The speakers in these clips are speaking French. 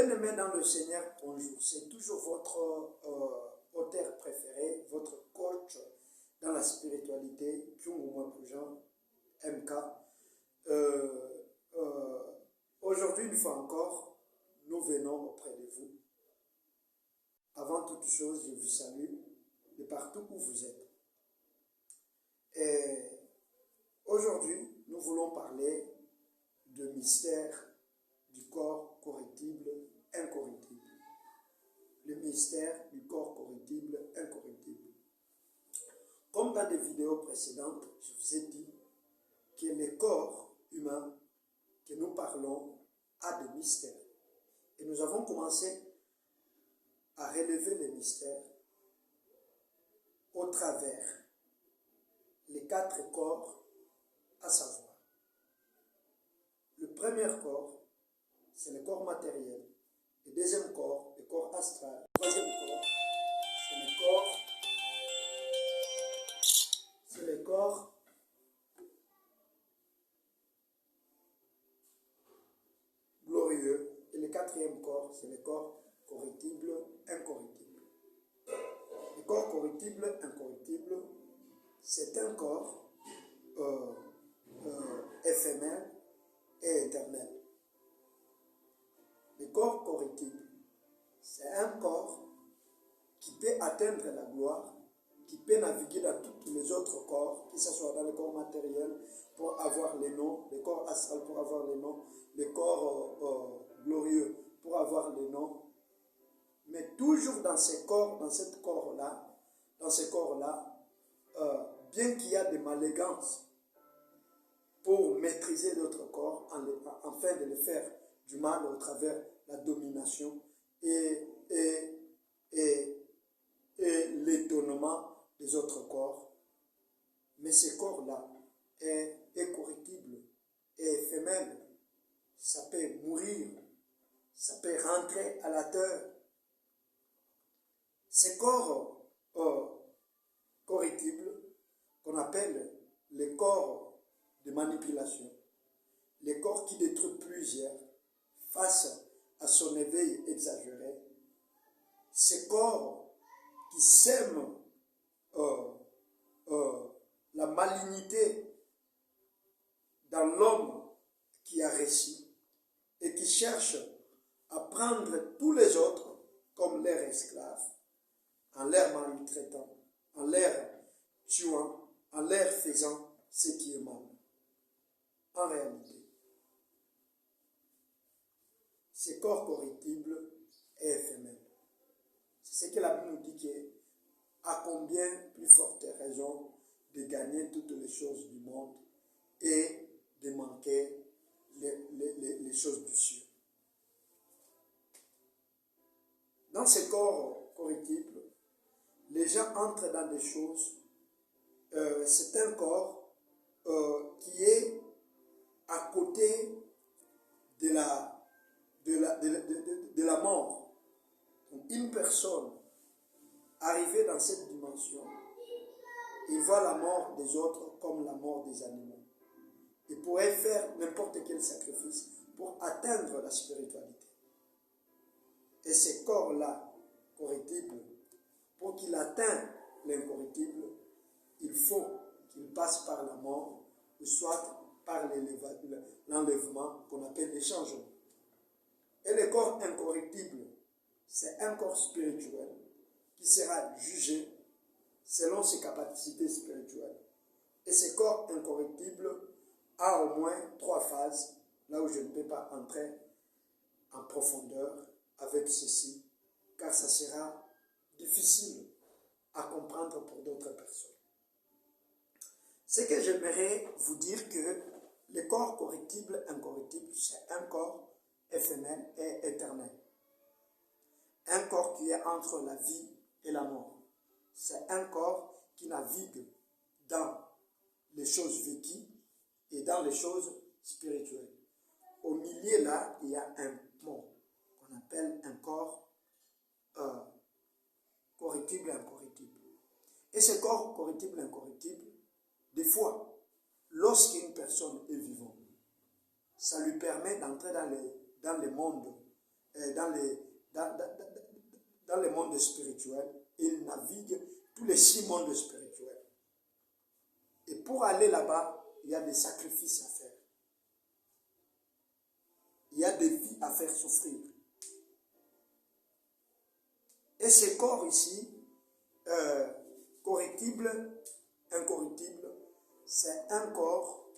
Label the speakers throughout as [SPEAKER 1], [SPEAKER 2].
[SPEAKER 1] Bien-aimés dans le Seigneur, bonjour. C'est toujours votre auteur préféré, votre coach dans la spiritualité, Kyungu Jean, MK. Aujourd'hui, une fois encore, nous venons auprès de vous. Avant toute chose, je vous salue de partout où vous êtes. Et aujourd'hui, nous voulons parler de mystère du corps corruptible, incorruptible. Le mystère du corps corruptible, incorruptible. Comme dans des vidéos précédentes, je vous ai dit que le corps humain que nous parlons a des mystères. Et nous avons commencé à relever les mystères au travers les 4 corps, à savoir le premier corps, c'est le corps matériel. Le deuxième corps, le corps astral. Le troisième corps, c'est le corps glorieux. Et le quatrième corps, c'est le corps corruptible, incorruptible. Le corps corruptible, incorruptible, c'est un corps éphémère et éternel. Le corps corruptible, c'est un corps qui peut atteindre la gloire, qui peut naviguer dans tous les autres corps, que ce soit dans le corps matériel pour avoir les noms, le corps astral pour avoir les noms, le corps glorieux pour avoir les noms, mais toujours dans ces corps, dans ce corps-là, bien qu'il y a des malégances pour maîtriser d'autres corps, afin de les faire du mal au travers la domination et l'étonnement des autres corps. Mais ce corps-là est corruptible, est éphémère. Ça peut mourir, ça peut rentrer à la terre. Ce corps corruptible, qu'on appelle les corps de manipulation, les corps qui détruisent plusieurs face à son éveil exagéré, ces corps qui sèment la malignité dans l'homme qui a réussi et qui cherche à prendre tous les autres comme leurs esclaves, en leur maltraitant, en leur tuant, en leur faisant ce qui est mal. En réalité, ce corps corruptible est éphémère. C'est ce que la Bible nous dit, qu'à combien plus forte raison de gagner toutes les choses du monde et de manquer les choses du ciel. Dans ce corps corruptible, les gens entrent dans des choses. C'est un corps qui est à côté de la mort. Donc, une personne arrivée dans cette dimension, il voit la mort des autres comme la mort des animaux. Il pourrait faire n'importe quel sacrifice pour atteindre la spiritualité. Et ce corps-là, corruptible, pour qu'il atteigne l'incorruptible, il faut qu'il passe par la mort, ou soit par l'enlèvement qu'on appelle l'échangement. Et le corps incorruptible, c'est un corps spirituel qui sera jugé selon ses capacités spirituelles. Et ce corps incorruptible a au moins 3 phases, là où je ne peux pas entrer en profondeur avec ceci, car ça sera difficile à comprendre pour d'autres personnes. Ce que j'aimerais vous dire, que le corps corruptible, incorruptible, c'est un corps éphémère et éternel. Un corps qui est entre la vie et la mort. C'est un corps qui navigue dans les choses vécues et dans les choses spirituelles. Au milieu là, il y a un pont qu'on appelle un corps corruptible, incorruptible. Et ce corps corruptible, incorruptible, des fois, lorsqu'une personne est vivante, ça lui permet d'entrer dans le monde dans les mondes spirituels. Il navigue tous les 6 mondes spirituels. Et pour aller là-bas, il y a des sacrifices à faire. Il y a des vies à faire souffrir. Et ce corps ici, corruptible, incorruptible, c'est un corps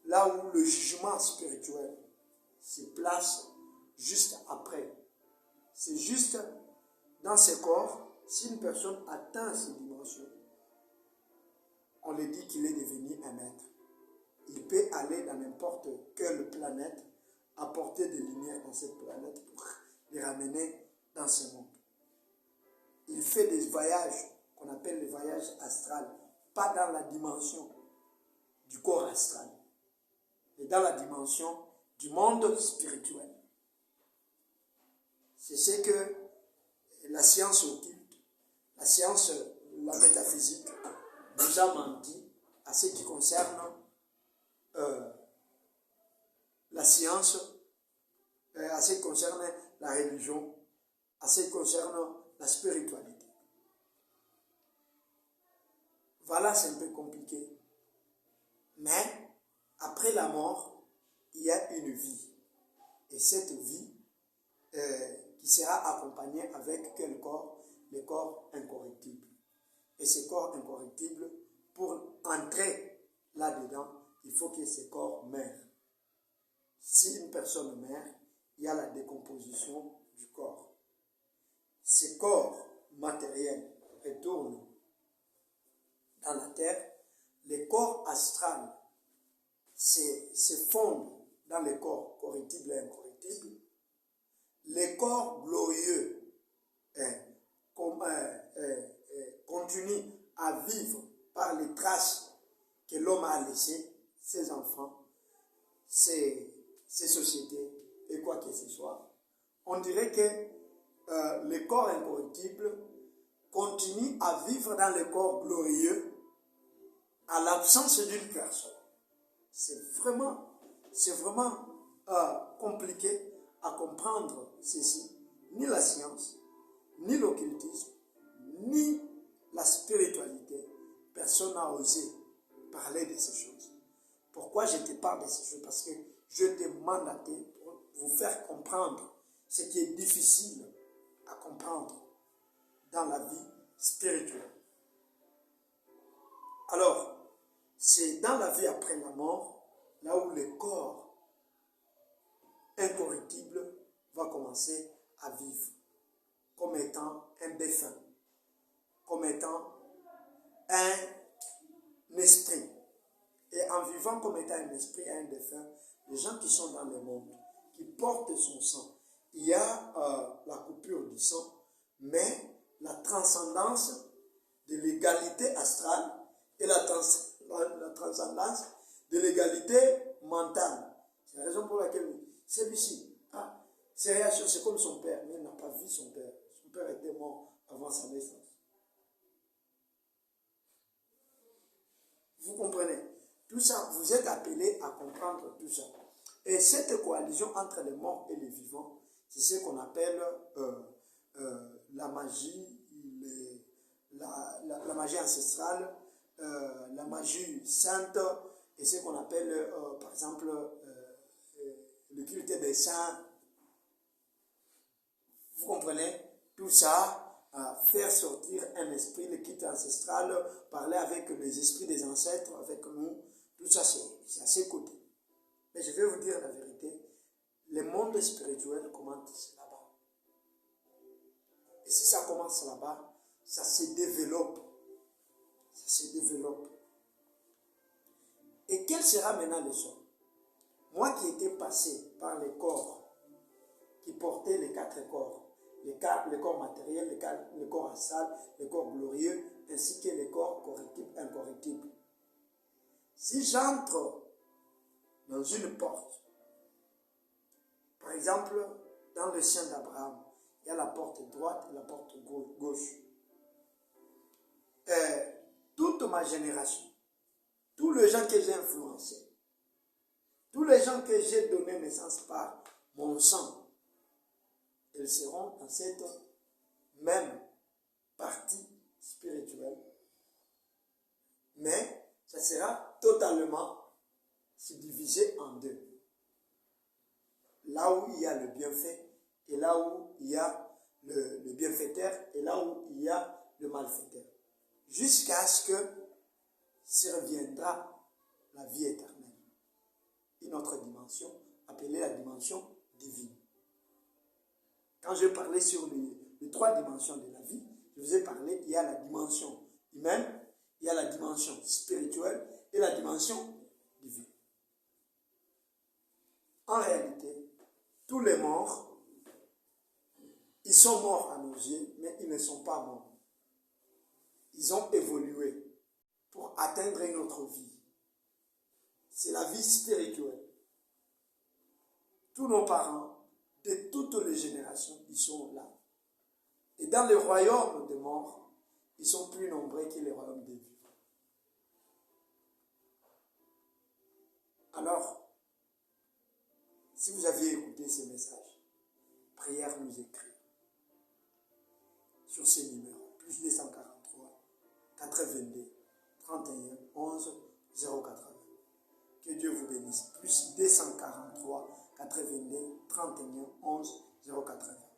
[SPEAKER 1] là où le jugement spirituel se place juste après. C'est juste dans ce corps, si une personne atteint ces dimensions, on lui dit qu'il est devenu un maître. Il peut aller dans n'importe quelle planète, apporter des lumières dans cette planète pour les ramener dans ce monde. Il fait des voyages qu'on appelle les voyages astrales, pas dans la dimension du corps astral, mais dans la dimension du monde spirituel. C'est ce que la science occulte, la science, la métaphysique, nous a menti à ce qui concerne la science, à ce qui concerne la religion, à ce qui concerne la spiritualité. Voilà, c'est un peu compliqué. Mais après la mort, il y a une vie. Et cette vie qui sera accompagnée avec quel corps? Le corps incorruptible. Et ce corps incorruptible, pour entrer là-dedans, il faut que ce corps meure. Si une personne meurt, il y a la décomposition du corps. Ce corps matériel retourne dans la terre. Les corps astrales se fondent dans les corps corruptibles et incorruptibles. Les corps glorieux continuent à vivre par les traces que l'homme a laissées, ses enfants, ses sociétés et quoi que ce soit. On dirait que le corps incorruptible continue à vivre dans le corps glorieux à l'absence d'une personne. C'est vraiment compliqué à comprendre ceci. Ni la science, ni l'occultisme, ni la spiritualité. Personne n'a osé parler de ces choses. Pourquoi je te parle de ces choses? Parce que je t'ai mandaté pour vous faire comprendre ce qui est difficile à comprendre dans la vie spirituelle. Alors, c'est dans la vie après la mort, là où le corps incorruptible va commencer à vivre, comme étant un défunt, comme étant un esprit. Et en vivant comme étant un esprit, un défunt, les gens qui sont dans le monde, qui portent son sang, il y a la coupure du sang, mais la transcendance de l'égalité astrale et la transcendance de l'égalité mentale. C'est la raison pour laquelle celui-ci, ses réactions, c'est comme son père, mais il n'a pas vu son père. Son père était mort avant sa naissance. Vous comprenez? Tout ça, vous êtes appelés à comprendre tout ça. Et cette coalition entre les morts et les vivants, c'est ce qu'on appelle la magie, la magie ancestrale, la magie sainte, et ce qu'on appelle, par exemple, le culte des saints. Vous comprenez? Tout ça, faire sortir un esprit, le culte ancestral, parler avec les esprits des ancêtres, avec nous, tout ça, c'est à ses côtés. Mais je vais vous dire la vérité, le monde spirituel commence là-bas. Et si ça commence là-bas, ça se développe. Ça se développe. Et quel sera maintenant le sort? Moi qui étais passé par les corps, qui portaient les 4 corps, le corps matériel, le corps astral, le corps glorieux, ainsi que les corps corruptibles, incorruptibles. Si j'entre dans une porte, par exemple, dans le sein d'Abraham, il y a la porte droite et la porte gauche. Toute ma génération, tous les gens que j'ai influencés, tous les gens que j'ai donné naissance par mon sang, elles seront dans cette même partie spirituelle, mais ça sera totalement subdivisé en deux. Là où il y a le bienfait et là où il y a le bienfaiteur et là où il y a le malfaiteur. Jusqu'à ce que surviendra la vie éternelle. Une autre dimension appelée la dimension divine. Quand je parlais sur les trois dimensions de la vie, je vous ai parlé, il y a la dimension humaine, il y a la dimension spirituelle et la dimension divine. En réalité, tous les morts, ils sont morts à nos yeux, mais ils ne sont pas morts. Ils ont évolué pour atteindre une autre vie. C'est la vie spirituelle. Tous nos parents, de toutes les générations, ils sont là. Et dans le royaume des morts, ils sont plus nombreux que les royaumes des vivants. Alors, si vous aviez écouté ces messages, prière nous écrire sur ces numéros, plus 243, 82, 31, 11, 080. Que Dieu vous bénisse. Plus 243, 82, 31, 11, 080.